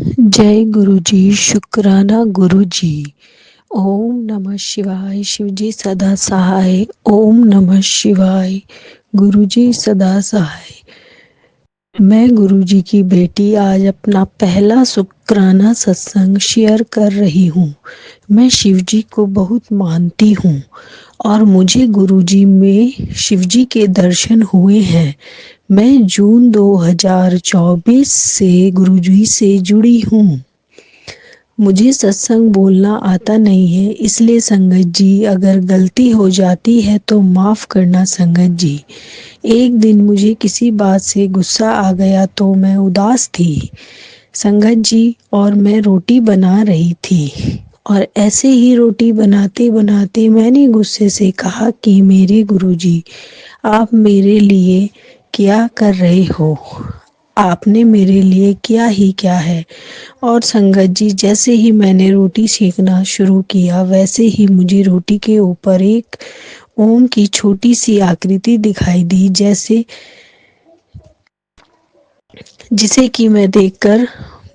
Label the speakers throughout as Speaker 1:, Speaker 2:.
Speaker 1: जय गुरु जी, शुक्राना गुरु जी। ओम नमः शिवाय, शिव जी सदा सहाय। ओम नमः शिवाय, गुरु जी सदा सहाय। मैं गुरु जी की बेटी आज अपना पहला शुक्राना सत्संग शेयर कर रही हूँ। मैं शिव जी को बहुत मानती हूँ और मुझे गुरु जी में शिव जी के दर्शन हुए हैं। मैं जून 2024 से गुरु जी से जुड़ी हूँ। मुझे सत्संग बोलना आता नहीं है, इसलिए संगत जी अगर गलती हो जाती है तो माफ़ करना संगत जी। एक दिन मुझे किसी बात से गुस्सा आ गया तो मैं उदास थी संगत जी, और मैं रोटी बना रही थी और ऐसे ही रोटी बनाते बनाते मैंने गुस्से से कहा कि मेरे गुरुजी, आप मेरे लिए क्या कर रहे हो? आपने मेरे लिए किया ही क्या है? और संगत जी, जैसे ही मैंने रोटी सेकना शुरू किया वैसे ही मुझे रोटी के ऊपर एक ओम की छोटी सी आकृति दिखाई दी, जिसे कि मैं देखकर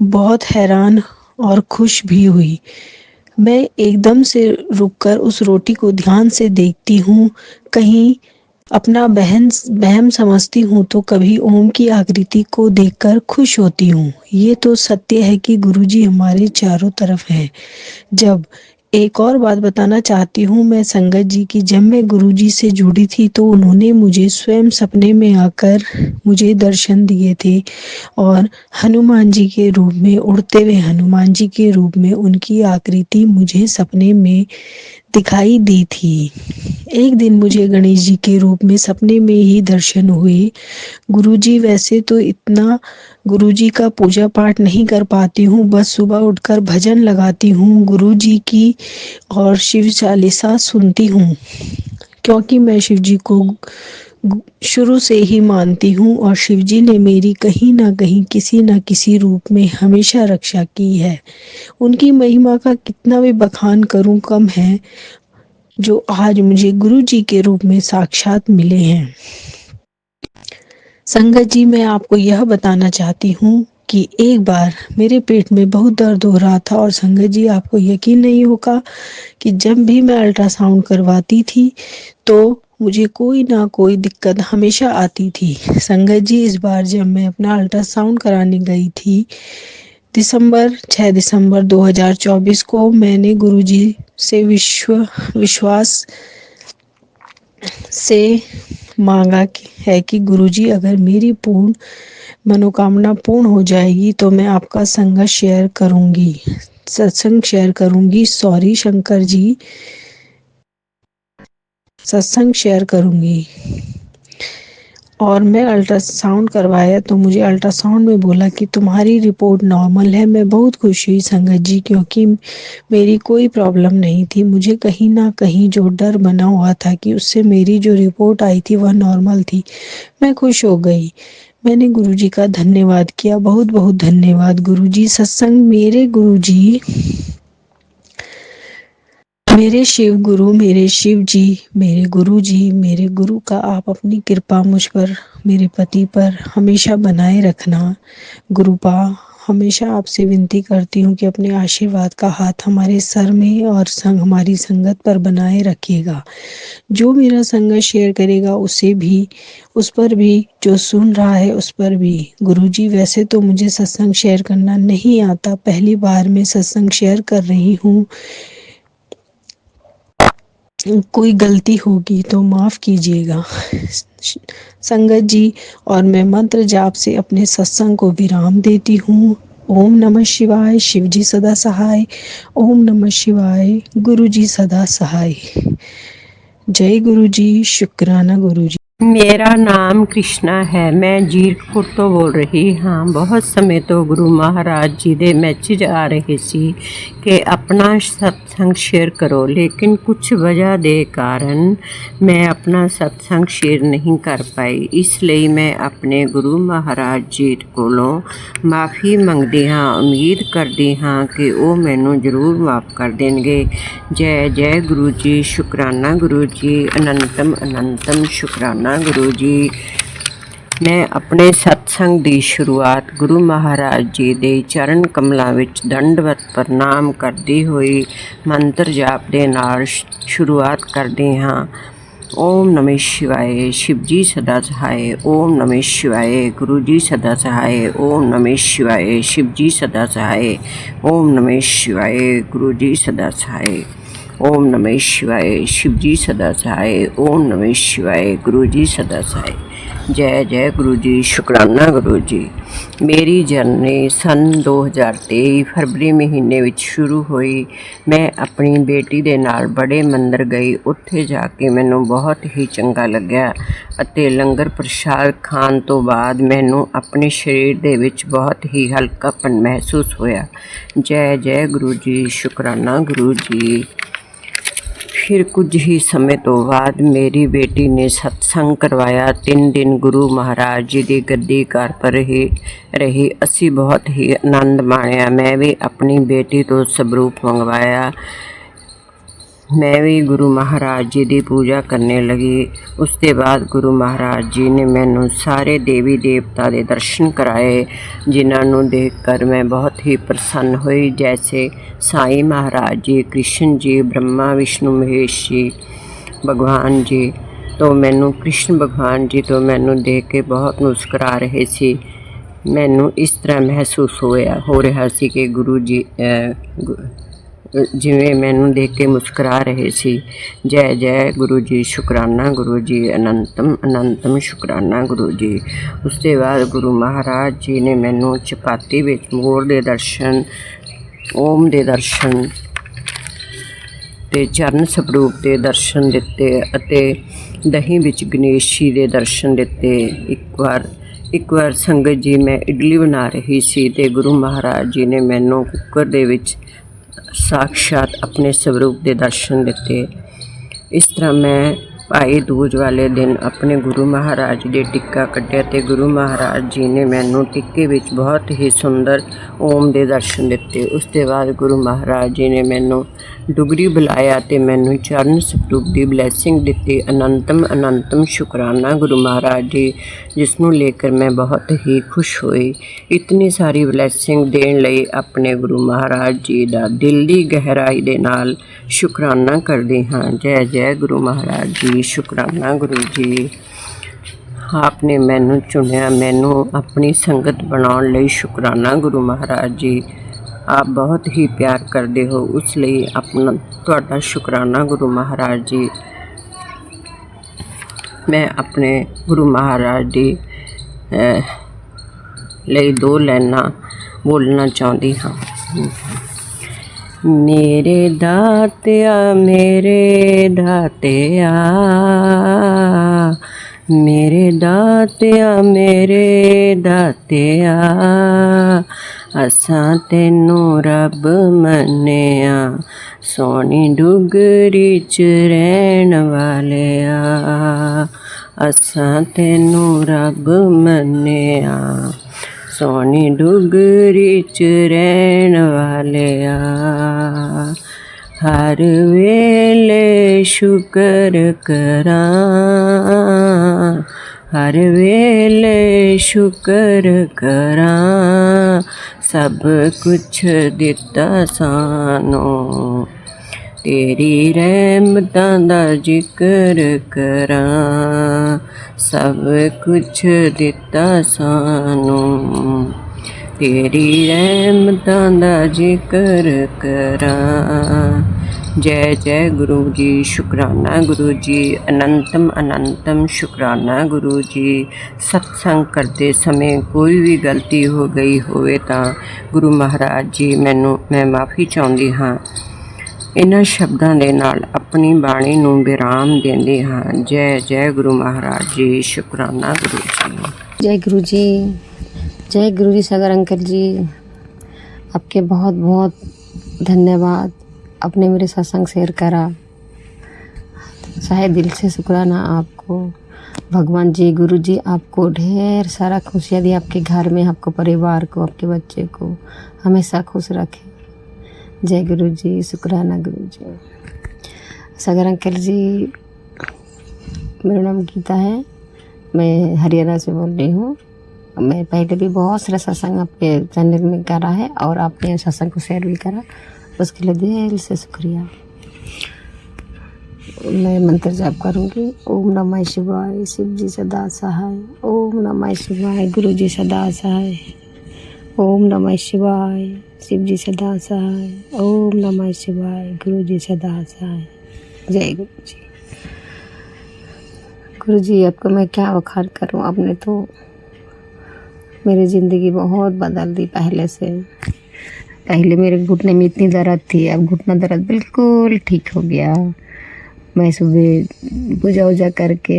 Speaker 1: बहुत हैरान और खुश भी हुई। मैं एकदम से रुककर उस रोटी को ध्यान से देखती हूँ। कहीं अपना वहम समझती हूँ तो कभी ओम की आकृति को देखकर खुश होती हूँ। ये तो सत्य है कि गुरुजी हमारे चारों तरफ हैं। जब एक और बात बताना चाहती हूँ मैं संगत जी की, जब मैं गुरुजी से जुड़ी थी तो उन्होंने मुझे स्वयं सपने में आकर मुझे दर्शन दिए थे और हनुमान जी के रूप में, उड़ते हुए हनुमान जी के रूप में उनकी आकृति मुझे सपने में दिखाई दी थी। एक दिन मुझे गणेश जी के रूप में सपने में ही दर्शन हुए। गुरुजी, वैसे तो इतना गुरुजी का पूजा पाठ नहीं कर पाती हूँ, बस सुबह उठकर भजन लगाती हूँ गुरुजी की और शिव चालीसा सुनती हूँ, क्योंकि मैं शिव जी को शुरू से ही मानती हूँ और शिव जी ने मेरी कहीं ना कहीं किसी न किसी रूप में हमेशा रक्षा की है। उनकी महिमा का कितना भी बखान करूँ कम है, जो आज मुझे गुरु जी के रूप में साक्षात मिले हैं। संगत जी, मैं आपको यह बताना चाहती हूँ कि एक बार मेरे पेट में बहुत दर्द हो रहा था और संगत जी, आपको यकीन नहीं होगा कि जब भी मैं अल्ट्रासाउंड करवाती थी तो मुझे कोई ना कोई दिक्कत हमेशा आती थी। संगत जी, इस बार जब मैं अपना अल्ट्रासाउंड कराने गई थी 6 दिसंबर 2024 को, मैंने गुरुजी से विश्वास से मांगा है कि गुरुजी, अगर मेरी पूर्ण मनोकामना पूर्ण हो जाएगी तो मैं आपका सत्संग शेयर करूंगी। सॉरी शंकर जी, सत्संग शेयर करूंगी। और मैं अल्ट्रासाउंड करवाया तो मुझे अल्ट्रासाउंड में बोला कि तुम्हारी रिपोर्ट नॉर्मल है। मैं बहुत खुश हुई संगत जी, क्योंकि मेरी कोई प्रॉब्लम नहीं थी। मुझे कहीं ना कहीं जो डर बना हुआ था कि उससे मेरी जो रिपोर्ट आई थी वह नॉर्मल थी। मैं खुश हो गई। मैंने गुरुजी का धन्यवाद किया, बहुत बहुत धन्यवाद गुरुजी। सत्संग मेरे गुरुजी, मेरे शिव गुरु, मेरे शिव जी, मेरे गुरु जी, मेरे गुरु का आप अपनी कृपा मुझ पर, मेरे पति पर हमेशा बनाए रखना। गुरुपा, हमेशा आपसे विनती करती हूँ कि अपने आशीर्वाद का हाथ हमारे सर में और हमारी संगत पर बनाए रखिएगा। जो मेरा संगत शेयर करेगा उसे भी, उस पर भी, जो सुन रहा है उस पर भी। गुरुजी, वैसे तो मुझे सत्संग शेयर करना नहीं आता, पहली बार मैं सत्संग शेयर कर रही हूँ। कोई गलती होगी तो माफ़ कीजिएगा संगत जी। और मैं मंत्र जाप से अपने सत्संग को विराम देती हूँ। ओम नमः शिवाय, शिव जी सदा सहाय। ओम नमः शिवाय, गुरु जी सदा सहाय। जय गुरु जी, शुक्राना गुरु जी।
Speaker 2: मेरा नाम कृष्णा है। मैं जीरकपुर तो बोल रही हाँ। बहुत समय तो गुरु महाराज जी दे मैसेज आ रहे सी कि अपना सत्संग शेयर करो, लेकिन कुछ वजह दे कारण मैं अपना सत्संग शेयर नहीं कर पाई। इसलिए मैं अपने गुरु महाराज जी कोलों माफ़ी मंगदी हाँ। उम्मीद करदी हाँ कि वो मैनू जरूर माफ़ कर देंगे। जय जय गुरु जी, शुक्राना गुरु जी, अनंतम अनंतम शुक्राना गुरु जी। ਮੈਂ ਆਪਣੇ ਸਤਸੰਗ ਦੀ ਸ਼ੁਰੂਆਤ ਗੁਰੂ ਮਹਾਰਾਜ ਜੀ ਦੇ ਚਰਨ ਕਮਲਾਂ ਵਿੱਚ ਦੰਡਵਤ ਪ੍ਰਣਾਮ ਕਰਦੀ ਹੋਈ ਮੰਤਰ ਜਾਪ ਦੇ ਨਾਲ ਸ਼ੁਰੂਆਤ ਕਰਦੇ ਹਾਂ। ਓਮ ਨਮः शिवाय, शिव जी सदा सहाय। ओम नमः शिवाय, गुरु जी सदा सहाय। ओम नमः शिवाय, शिव जी सदा सहाय। ओम नमः शिवाय, गुरु जी सदा सहाय। ओम नमः शिवाय, शिव जी सदा सहाय। ओम नमः शिवाय, गुरु जी सदा सहाय। जय जय गुरु जी, शुकराना गुरु जी। मेरी जर्नी सन 2023 फरवरी महीने ਵਿੱਚ ਸ਼ੁਰੂ ਹੋਈ। ਮੈਂ ਆਪਣੀ ਬੇਟੀ ਦੇ ਨਾਲ ਬੜੇ ਮੰਦਰ ਗਈ। ਉੱਥੇ ਜਾ ਕੇ ਮੈਨੂੰ ਬਹੁਤ ਹੀ ਚੰਗਾ ਲੱਗਿਆ ਅਤੇ ਲੰਗਰ ਪ੍ਰਸ਼ਾਦ ਖਾਣ ਤੋਂ ਬਾਅਦ ਮੈਨੂੰ ਆਪਣੇ ਸਰੀਰ ਦੇ ਵਿੱਚ ਬਹੁਤ ਹੀ ਹਲਕਾਪਨ ਮਹਿਸੂਸ ਹੋਇਆ। ਜੈ ਜੈ ਗੁਰੂ ਜੀ, ਸ਼ੁਕਰਾਨਾ ਗੁਰੂ ਜੀ। फिर कुछ ही समय तो बाद मेरी बेटी ने सत्संग करवाया। 3 दिन गुरु महाराज जी की गद्दी कार पर ही रही। असी बहुत ही आनंद माणिया। मैं भी अपनी बेटी तो सबरूप मंगवाया। मैं भी गुरु महाराज जी की पूजा करने लगी। उसके बाद गुरु महाराज जी ने मैनू सारे देवी देवता के दर्शन कराए, जिन्होंने देख कर मैं बहुत ही प्रसन्न हुई। जैसे साईं महाराज जी, कृष्ण जी, ब्रह्मा विष्णु महेश जी भगवान जी। तो मैनू कृष्ण भगवान जी तो मैनू देख के बहुत मुस्कुरा रहे सी। मैनू इस तरह महसूस हो रहा सी कि गुरु जी जिवें मैनू देख के मुस्कुरा रहे सी। जय जय गुरु जी, शुकराना गुरु जी, अनंतम अनंतम शुकराना गुरु जी। उसके बाद गुरु महाराज जी ने मैनू चपाती विच मोर दे दर्शन, ओम दे दर्शन ते चरण स्वरूप के दर्शन दिते अते दही विच गणेश जी के दर्शन दिते। एक बार संगत जी मैं इडली बना रही सी ते गुरु महाराज जी ने मैनू कुकर दे विच साक्षात अपने स्वरूप के दर्शन दिते। इस तरह मैं भाई दूज वाले दिन अपने गुरु महाराज जी टिक्का कट्टिया ते गुरु महाराज जी ने मैनू टिक्के विच बहुत ही सुंदर ओम के दर्शन दिते। उसके बाद गुरु महाराज जी ने मैनू डुगरी बुलाया ते मैनू चरण स्वरूप की ब्लैसिंग दी। अनंतम अनंतम शुकराना गुरु महाराज जी, जिसनों लेकर मैं बहुत ही खुश हुई। इतनी सारी ब्लैसिंग देने लई अपने गुरु महाराज जी का दिल की गहराई दे नाल शुकराना करदी हाँ। जय जय गुरु महाराज जी, शुकराना गुरु जी। आपने मैनू चुनिया, मैनू अपनी संगत बनाउण लई शुकराना गुरु महाराज जी। आप बहुत ही प्यार करते हो, उस लिए अपना तुहाडा शुकराना गुरु महाराज जी। मैं अपने गुरु महाराज जी ਲਈ 2 लाइनां बोलना चाहती हाँ। मेरे दातिया मेरे दातिया, मेरे दातिया मेरे दातिया, असां तैनू रब मन्निया, सोनी डुगरी च रहन वालिया, असां तैनू रब मन्निया, सोनी डुगरी च रहन वालिया। हर वेले शुकर करां, हर वेले शुकर करां, सब कुछ दिता सानू, तेरी रहमतां दा जिक्र करां, सब कुछ दिता सानू, तेरी रहमतां दा जिक्र करां। जय जय गुरु जी, शुकराना गुरु जी, अनंतम अनंतम शुकराना गुरु जी। सत्संग करते समय कोई भी गलती हो गई होवे तां गुरु महाराज जी मैं माफ़ी चाहुंदी हाँ। इन्हां शब्दां दे नाल अपनी बाणी नूं विराम देंदे हाँ। जय जय गुरु महाराज जी, शुकराना गुरु जी।
Speaker 3: जय गुरु जी, जय गुरु जी। सागर अंकल जी, आपके बहुत बहुत धन्यवाद। आपने मेरे सत्संग शेयर करा, शायद दिल से शुक्राना आपको। भगवान जी, गुरु जी आपको ढेर सारा खुशियाँ दी, आपके घर में, आपको परिवार को, आपके बच्चे को हमेशा खुश रखे। जय गुरु जी, शुक्राना गुरु जी। सागर अंकल जी, मेरा नाम गीता है, मैं हरियाणा से बोल रही हूँ। मैं पहले भी बहुत सारा सत्संग आपके चैनल में करा है और आपने सत्संग को शेयर भी करा, उसके लिए दिल से शुक्रिया। मैं मंत्र जाप करूँगी। ओम नमः शिवाय, शिव जी सदा सहाय। ओम नमः शिवाय, गुरु जी सदा सहाय। ओम नमः शिवाय, शिव जी सदा सहाय। ओम नमः शिवाय, गुरु जी सदा सहाय। जय गुरु जी। गुरु जी, आपको मैं क्या वखार करूं, आपने तो मेरी ज़िंदगी बहुत बदल दी पहले से। पहले मेरे घुटने में इतनी दर्द थी, अब घुटना दर्द बिल्कुल ठीक हो गया। मैं सुबह पूजा वूजा करके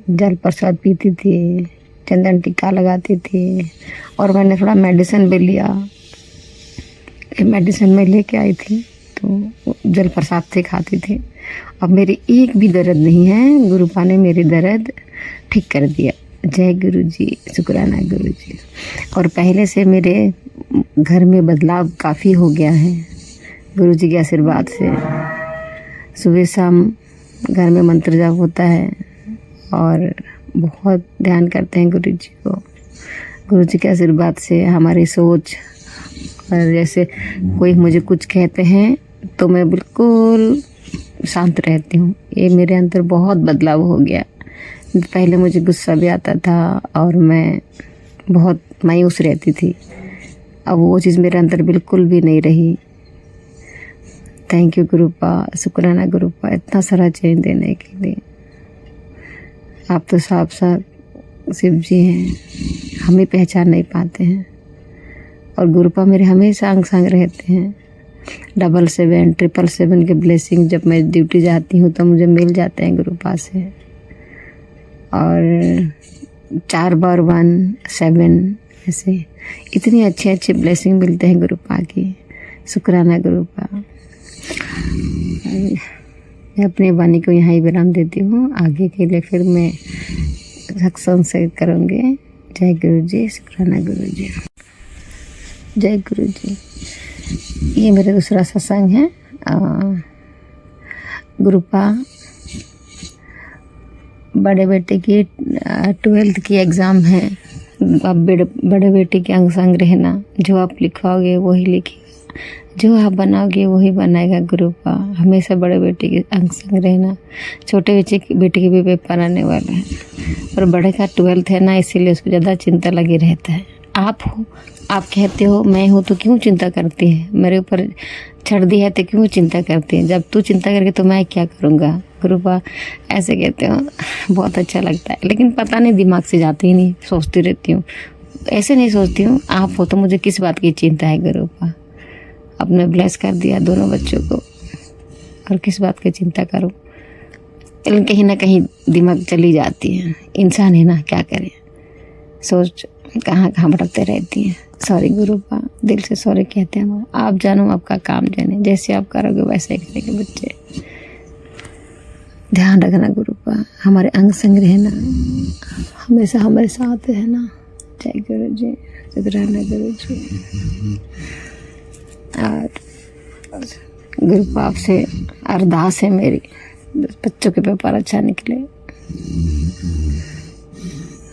Speaker 3: जल प्रसाद पीती थी, चंदन टीका लगाती थी, और मैंने थोड़ा मेडिसिन भी लिया। ये मेडिसिन मैं लेके आई थी तो जल प्रसाद से खाती थी। अब मेरी एक भी दर्द नहीं है, गुरुपा ने मेरी दर्द ठीक कर दिया। जय गुरु जी, शुक्राना गुरु जी। और पहले से मेरे घर में बदलाव काफ़ी हो गया है गुरु जी के आशीर्वाद से। सुबह शाम घर में मंत्र जाप होता है और बहुत ध्यान करते हैं गुरु जी को। गुरु जी के आशीर्वाद से हमारी सोच, और जैसे कोई मुझे कुछ कहते हैं तो मैं बिल्कुल शांत रहती हूँ। ये मेरे अंदर बहुत बदलाव हो गया। पहले मुझे गुस्सा भी आता था और मैं बहुत मायूस रहती थी, अब वो चीज़ मेरे अंदर बिल्कुल भी नहीं रही। थैंक यू गुरुपा, शुक्राना गुरुपा, इतना सारा चेंज देने के लिए। आप तो साफ साफ शिव जी हैं, हमें पहचान नहीं पाते हैं। और गुरुपा मेरे हमेशा अंग संग रहते हैं। 777 777 के ब्लेसिंग जब मैं ड्यूटी जाती हूँ तो मुझे मिल जाते हैं गुरुपा से। और 4 बार 1 7 ऐसे इतनी अच्छे अच्छे ब्लेसिंग मिलते हैं गुरुपा की। शुक्राना गुरुपा। मैं अपनी वाणी को यहाँ ही विराम देती हूँ। आगे के लिए फिर मैं सत्संग से करूँगी। जय गुरु जी, शुक्राना गुरु जी। जय गुरु जी। ये मेरा दूसरा सत्संग है। गुरुपा बड़े बेटे की 12th की एग्ज़ाम है। अब बड़े बेटे के अंग संग रहना, जो आप लिखवाओगे वही लिखेगा, जो आप बनाओगे वही बनाएगा। गुरुपा हमेशा बड़े बेटे के अंग संग रहना। छोटे बेटे के भी पेपर आने वाला है और बड़े का 12th है ना, इसीलिए उसको ज़्यादा चिंता लगी रहता है। आप हो, आप कहते हो मैं हूँ तो क्यों चिंता करती है, मेरे ऊपर छड़ दी है तो क्यों चिंता करती है, जब तू चिंता करके तो मैं क्या करूँगा। गुरुपा ऐसे कहते हो, बहुत अच्छा लगता है, लेकिन पता नहीं दिमाग से जाती ही नहीं, सोचती रहती हूँ। ऐसे नहीं सोचती हूँ, आप हो तो मुझे किस बात की चिंता है। गुरुपा आपने ब्लेस कर दिया दोनों बच्चों को, और किस बात की चिंता करूँ। लेकिन कहीं ना कहीं दिमाग चली जाती है, इंसान है ना, क्या करें, सोच कहाँ कहाँ भटकते रहती हैं। सॉरी गुरुपा, दिल से सॉरी कहते हैं। आप जानो, आपका काम जाने, जैसे आप करोगे वैसे ही करेंगे बच्चे। ध्यान रखना गुरुपा, हमारे अंग संग रहना, हमेशा हमारे साथ रहना। जय गुरु जी, शुक्राना गुरु जी। और गुरुपा आपसे अरदास है मेरी, बच्चों के पेपर अच्छा निकले।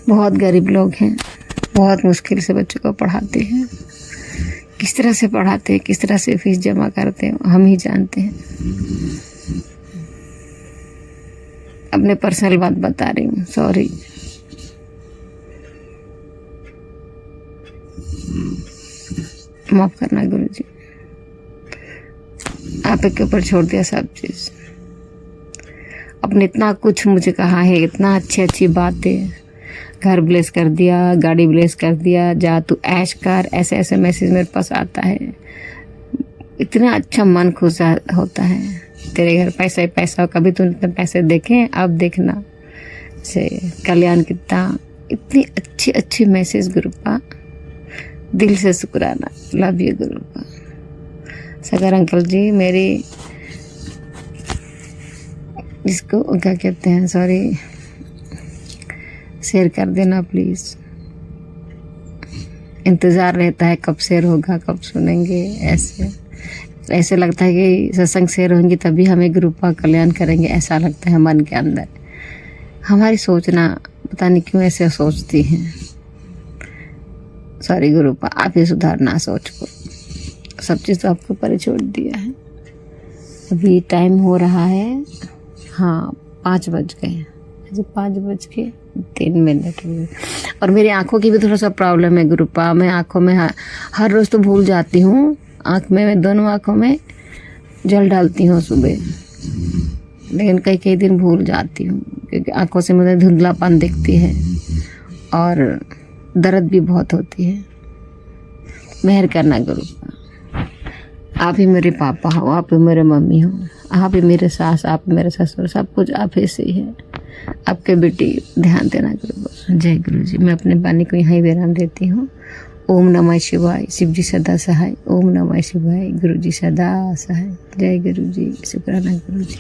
Speaker 3: बहुत गरीब लोग हैं, बहुत मुश्किल से बच्चों को पढ़ाते हैं। किस तरह से पढ़ाते हैं, किस तरह से फीस जमा करते हैं, हम ही जानते हैं। अपने पर्सनल बात बता रही हूँ, सॉरी। माफ करना गुरु जी, आप के ऊपर छोड़ दिया सब चीज। आपने इतना कुछ मुझे कहा है, इतना अच्छी अच्छी बातें, घर ब्लेस कर दिया, गाड़ी ब्लेस कर दिया, जा तू ऐश कर, ऐसे ऐसे मैसेज मेरे पास आता है। इतना अच्छा मन खुश होता है। तेरे घर पैसा ही पैसा, कभी तूने पैसे देखे, अब देखना से कल्याण कितना। इतनी अच्छी अच्छी मैसेज गुरुपा, दिल से शुक्राना। Love you Gurupa. Sagar uncle ji, मेरी इसको क्या कहते हैं, सॉरी, शेयर कर देना प्लीज़। इंतज़ार रहता है कब शेयर होगा, कब सुनेंगे। ऐसे लगता है कि सत्संग शेयर होंगी तभी हमें गुरुपा कल्याण करेंगे, ऐसा लगता है मन के अंदर। हमारी सोचना पता नहीं क्यों ऐसे सोचती हैं। सॉरी गुरुपा, आप ही सुधारना सोच को, सब चीज़ तो आपके ऊपर ही छोड़ दिया है। अभी टाइम हो रहा है, हाँ 5 बज गए, 5:03 हुए। और मेरी आँखों की भी थोड़ा सा प्रॉब्लम है गुरुपा। मैं आँखों में हर रोज़ तो भूल जाती हूँ। आँख में मैं दोनों आँखों में जल डालती हूँ सुबह, लेकिन कई कई दिन भूल जाती हूँ क्योंकि आँखों से मुझे धुंधलापन दिखती है और दर्द भी बहुत होती है। मेहर करना गुरुपा, आप ही मेरे पापा हो, आप ही मेरे मम्मी हो, आप ही मेरे सास, आप मेरे ससुर, सब कुछ आप ही से ही है। आपके बेटी ध्यान देना गुरुपा। जय गुरु जी। मैं अपने वाणी को यहाँ ही विराम देती हूँ। ओम नमः शिवाय। शिव जी सदा सहाय। ओम नमः शिवाय। गुरु जी सदा सहाय। जय गुरु जी। शुक्राना गुरु जी।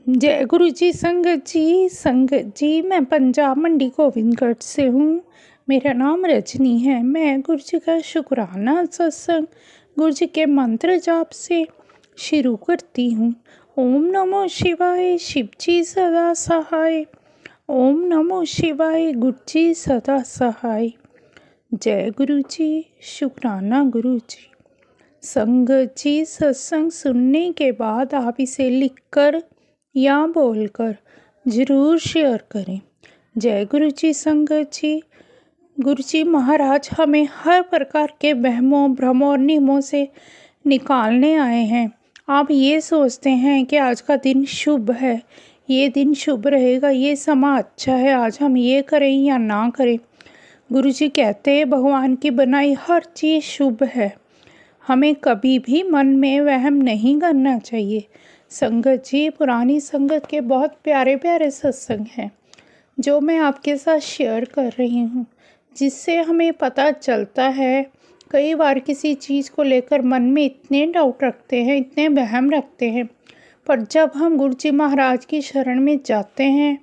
Speaker 4: जय गुरु जी। संगत जी मैं पंजाब मंडी गोविंदगढ़ से हूँ। मेरा नाम रजनी है। मैं गुरु जी का शुक्राना सत्संग गुरु जी के मंत्र जाप से शुरू करती हूँ। ओम नमो शिवाय। शिव जी सदा सहाय। ओम नमो शिवाय। गुरु जी सदा सहाय। जय गुरु जी। शुक्राना गुरु जी। संगत जी सत्संग सुनने के बाद आप इसे लिखकर या बोलकर ज़रूर शेयर करें। जय गुरु जी। संगत जी, गुरु जी महाराज हमें हर प्रकार के वहमों भ्रमों और नियमों से निकालने आए हैं। आप ये सोचते हैं कि आज का दिन शुभ है, ये दिन शुभ रहेगा, ये समा अच्छा है, आज हम ये करें या ना करें। गुरु जी कहते हैं भगवान की बनाई हर चीज़ शुभ है, हमें कभी भी मन में वहम नहीं करना चाहिए। संगत जी, पुरानी संगत के बहुत प्यारे प्यारे सत्संग हैं जो मैं आपके साथ शेयर कर रही हूँ, जिससे हमें पता चलता है। कई बार किसी चीज़ को लेकर मन में इतने डाउट रखते हैं, इतने वहम रखते हैं, पर जब हम गुरु जी महाराज की शरण में जाते हैं,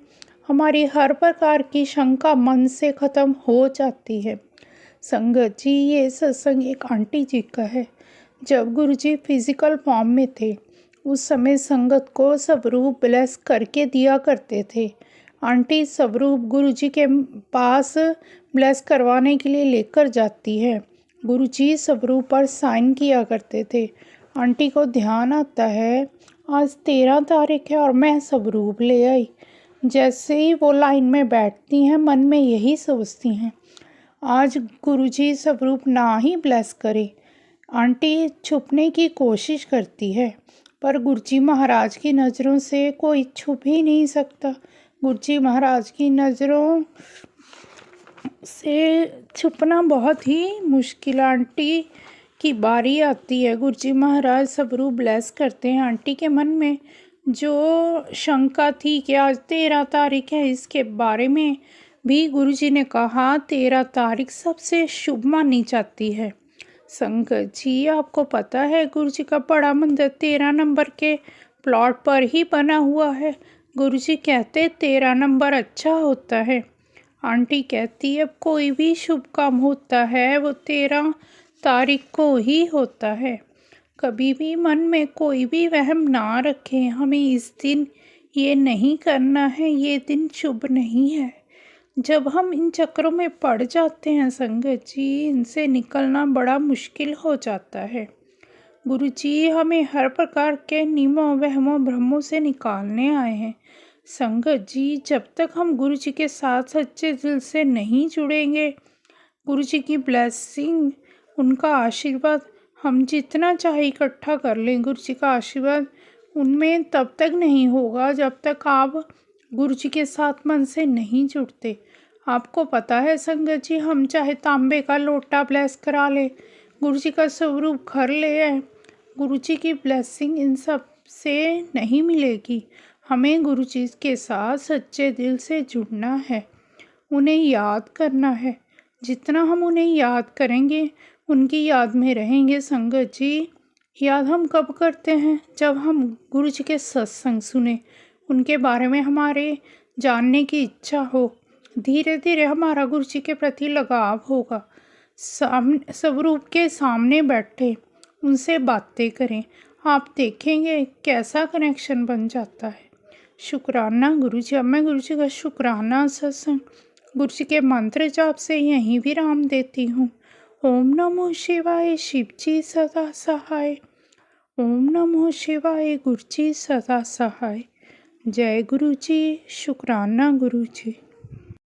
Speaker 4: हमारी हर प्रकार की शंका मन से ख़त्म हो जाती है। संगत जी, ये सत्संग एक आंटी जी का है। जब गुरु जी फिजिकल फॉर्म में थे, उस समय संगत को स्वरूप ब्लेस करके दिया करते थे। आंटी स्वरूप गुरु जी के पास ब्लेस करवाने के लिए लेकर जाती है। गुरु जी स्वरूप पर साइन किया करते थे। आंटी को ध्यान आता है आज 13 तारीख है और मैं स्वरूप ले आई। जैसे ही वो लाइन में बैठती हैं, मन में यही सोचती हैं आज गुरुजी स्वरूप ना ही ब्लेस करे। आंटी छुपने की कोशिश करती है, पर गुरुजी महाराज की नज़रों से कोई छुप ही नहीं सकता। गुरुजी महाराज की नज़रों से छुपना बहुत ही मुश्किल। आंटी की बारी आती है, गुरुजी महाराज स्वरूप ब्लेस करते हैं। आंटी के मन में जो शंका थी कि आज 13 तारीख है, इसके बारे में भी गुरुजी ने कहा 13 तारीख सबसे शुभ मानी जाती है। संगत जी, आपको पता है गुरुजी का बड़ा मंदिर 13 नंबर के प्लॉट पर ही बना हुआ है। गुरुजी कहते 13 नंबर अच्छा होता है। आंटी कहती है कोई भी शुभ काम होता है वो 13 तारीख को ही होता है। कभी भी मन में कोई भी वहम ना रखें, हमें इस दिन ये नहीं करना है, ये दिन शुभ नहीं है। जब हम इन चक्रों में पड़ जाते हैं संगत जी, इनसे निकलना बड़ा मुश्किल हो जाता है। गुरु जी हमें हर प्रकार के नियमों वहमों भ्रमों से निकालने आए हैं। संगत जी, जब तक हम गुरु जी के साथ सच्चे दिल से नहीं जुड़ेंगे, गुरु जी की ब्लेसिंग, उनका आशीर्वाद हम जितना चाहे इकट्ठा कर लें, गुरु जी का आशीर्वाद उनमें तब तक नहीं होगा जब तक आप गुरु जी के साथ मन से नहीं जुड़ते। आपको पता है संगत जी, हम चाहे तांबे का लोटा ब्लेस करा ले, गुरु जी का स्वरूप घर ले आए, गुरु जी की ब्लेसिंग इन सब से नहीं मिलेगी। हमें गुरु जी के साथ सच्चे दिल से जुड़ना है, उन्हें याद करना है। जितना हम उन्हें याद करेंगे, उनकी याद में रहेंगे। संगत जी, याद हम कब करते हैं? जब हम गुरु जी के सत्संग सुने, उनके बारे में हमारे जानने की इच्छा हो, धीरे धीरे हमारा गुरु जी के प्रति लगाव होगा। स्वरूप के सामने बैठे उनसे बातें करें, आप देखेंगे कैसा कनेक्शन बन जाता है। शुक्राना गुरु जी। अब मैं गुरु जी का शुक्राना सत्संग गुरु जी के मंत्र जाप से यहीं विराम देती हूँ। ओम नमो शिवाय, शिव जी सदा सहाय। ओम नमो शिवाय, गुरु जी सदा सहाय। जय गुरु जी, शुक्राना गुरु जी।